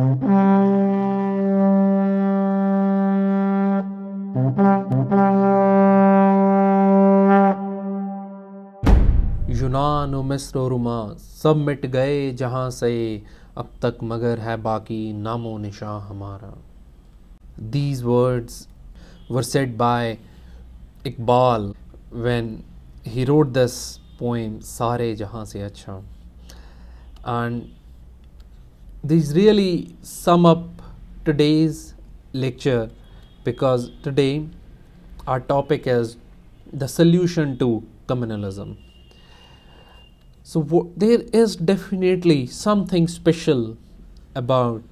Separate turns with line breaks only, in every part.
यूनान और मिस्र और रोमा सब मिट गए जहाँ से, अब तक मगर है बाकी नामो निशां हमारा. These words were said by Iqbal when he wrote this poem Sare Jahan Se Acha, and these really sum up today's lecture, because today our topic is the solution to communalism. So there is definitely something special about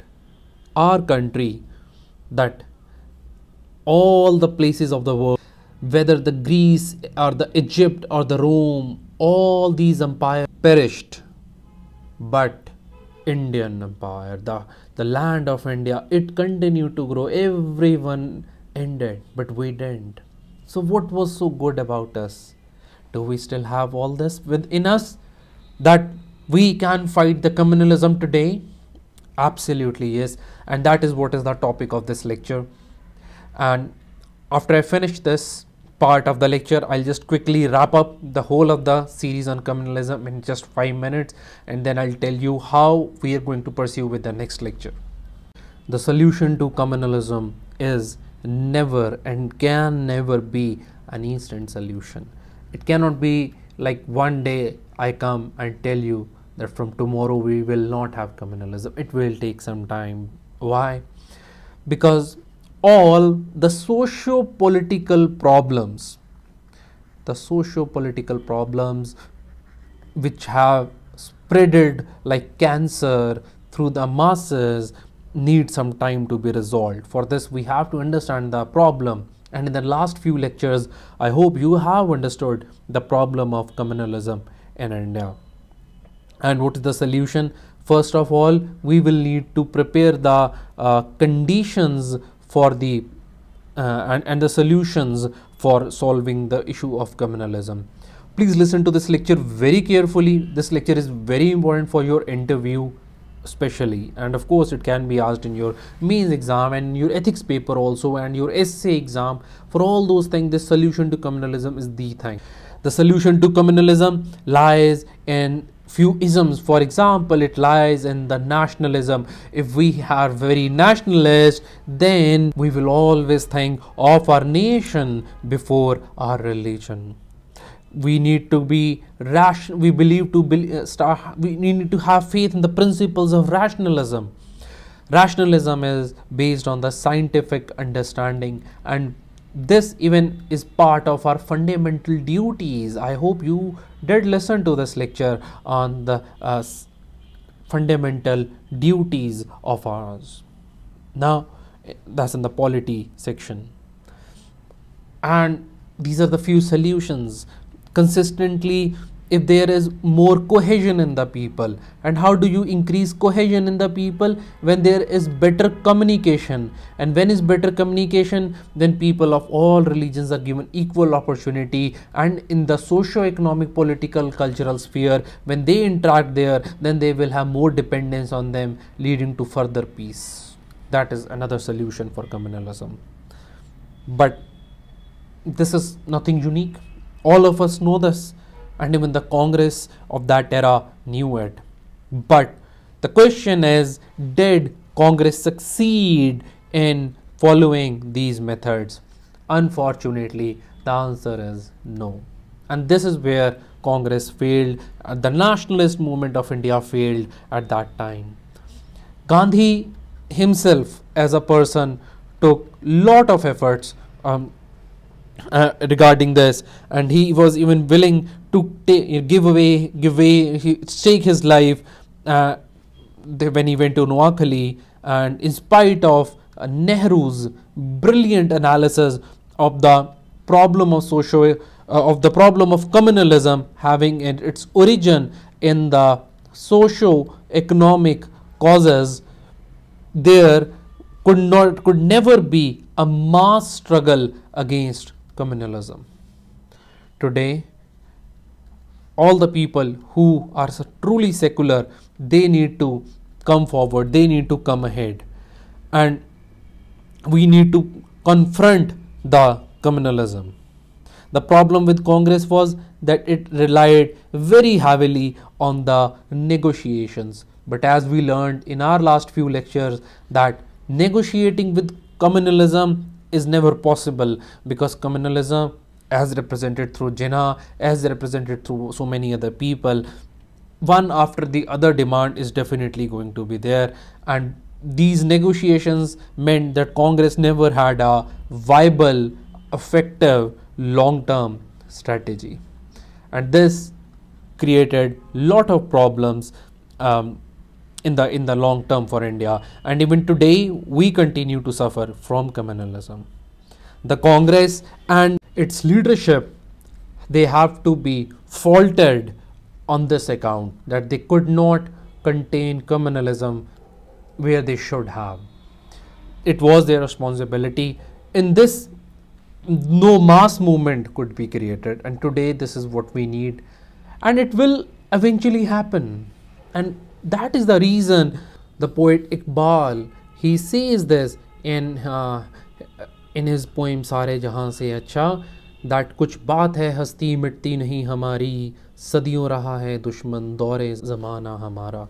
our country, that all the places of the world, whether the Greece or the Egypt or the Rome, all these empires perished, but Indian Empire, the land of India, it continued to grow. Everyone ended, but we didn't. So what was so good about us? Do we still have all this within us, that we can fight the communalism today? Absolutely yes. And that is what is the topic of this lecture. And after I finish this part of the lecture, I'll just quickly wrap up the whole of the series on communalism in just 5 minutes, and then I'll tell you how we are going to pursue with the next lecture. The solution to communalism is never and can never be an instant solution. It cannot be like one day I come and tell you that from tomorrow we will not have communalism. It will take some time. Why? Because all the socio-political problems which have spreaded like cancer through the masses need some time to be resolved. For this we have to understand the problem, and in the last few lectures I hope you have understood the problem of communalism in India. And what is the solution? First of all, we will need to prepare the conditions for the and the solutions for solving the issue of communalism. Please listen to this lecture very carefully. This lecture is very important for your interview especially, and of course it can be asked in your mains exam and your ethics paper also, and your essay exam. For all those things, the solution to communalism is the thing. The solution to communalism lies in few isms. For example, it lies in the nationalism. If we are very nationalist, then we will always think of our nation before our religion. We need to be rational. We need to have faith in the principles of rationalism. Rationalism is based on the scientific understanding, and this even is part of our fundamental duties. I hope you did listen to this lecture on the fundamental duties of ours. Now that's in the polity section, and these are the few solutions. Consistently, if there is more cohesion in the people, and how do you increase cohesion in the people? When there is better communication, and when is better communication, then people of all religions are given equal opportunity, and in the socio-economic, political, cultural sphere, when they interact there, then they will have more dependence on them, leading to further peace. That is another solution for communalism. But this is nothing unique. All of us know this, and even the Congress of that era knew it. But the question is, did Congress succeed in following these methods? Unfortunately, the answer is no. And this is where Congress failed. The nationalist movement of India failed at that time. Gandhi himself as a person took lot of efforts regarding this, and he was even willing to stake his life when he went to Noakhali. And in spite of Nehru's brilliant analysis of the problem of communalism having its origin in the socio-economic causes, there could never be a mass struggle against communalism. Today, all the people who are truly secular, they need to come forward, they need to come ahead, and we need to confront the communalism. The problem with Congress was that it relied very heavily on the negotiations. But as we learned in our last few lectures, that negotiating with communalism is never possible, because communalism, as represented through Jinnah, as represented through so many other people, one after the other demand is definitely going to be there, and these negotiations meant that Congress never had a viable, effective, long-term strategy, and this created lot of problems in the long term for India. And even today we continue to suffer from communalism. The Congress and its leadership, they have to be faulted on this account, that they could not contain communalism where they should have. It was their responsibility. In this, no mass movement could be created, and today this is what we need, and it will eventually happen. And that is the reason the poet Iqbal, he says this in his poem Sare Jahan Se Acha, that कुछ बात है हस्ती मिटती नहीं हमारी, सदियों रहा है दुश्मन दौरे ज़माना हमारा.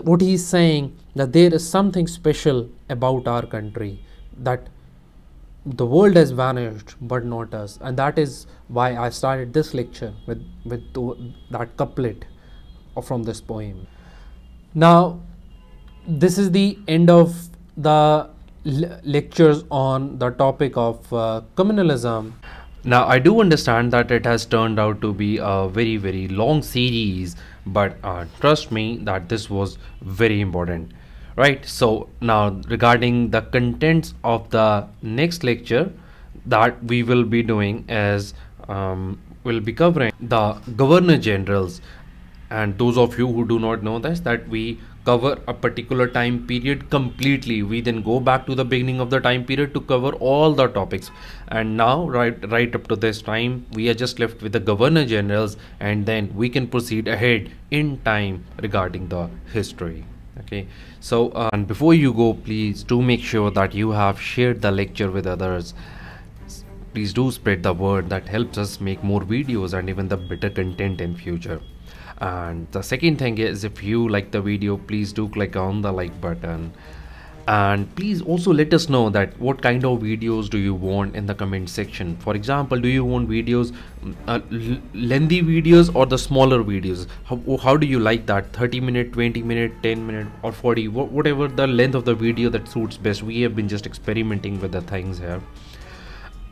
What he is saying, that there is something special about our country, that the world has vanished but not us, and that is why I started this lecture with that couplet from this poem. Now this is the end of the lectures on the topic of communalism. Now I do understand that it has turned out to be a very, very long series, but trust me that this was very important, right? So now regarding the contents of the next lecture that we will be doing is we'll be covering the Governor Generals. And those of you who do not know this, that we cover a particular time period completely, we then go back to the beginning of the time period to cover all the topics, and now right up to this time we are just left with the Governor Generals, and then we can proceed ahead in time regarding the history. Okay, so and before you go, please do make sure that you have shared the lecture with others. Please do spread the word, that helps us make more videos and even the better content in future. And the second thing is, if you like the video, please do click on the like button, and please also let us know that what kind of videos do you want in the comment section. For example, do you want videos, lengthy videos or the smaller videos? How do you like that? 30-minute, 20-minute, 10-minute or 40, whatever the length of the video that suits best. We have been just experimenting with the things here.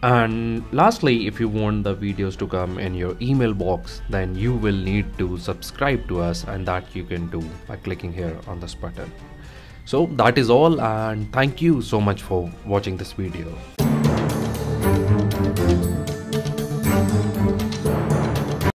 And lastly, if you want the videos to come in your email box, then you will need to subscribe to us, and that you can do by clicking here on this button. So that is all, and thank you so much for watching this video.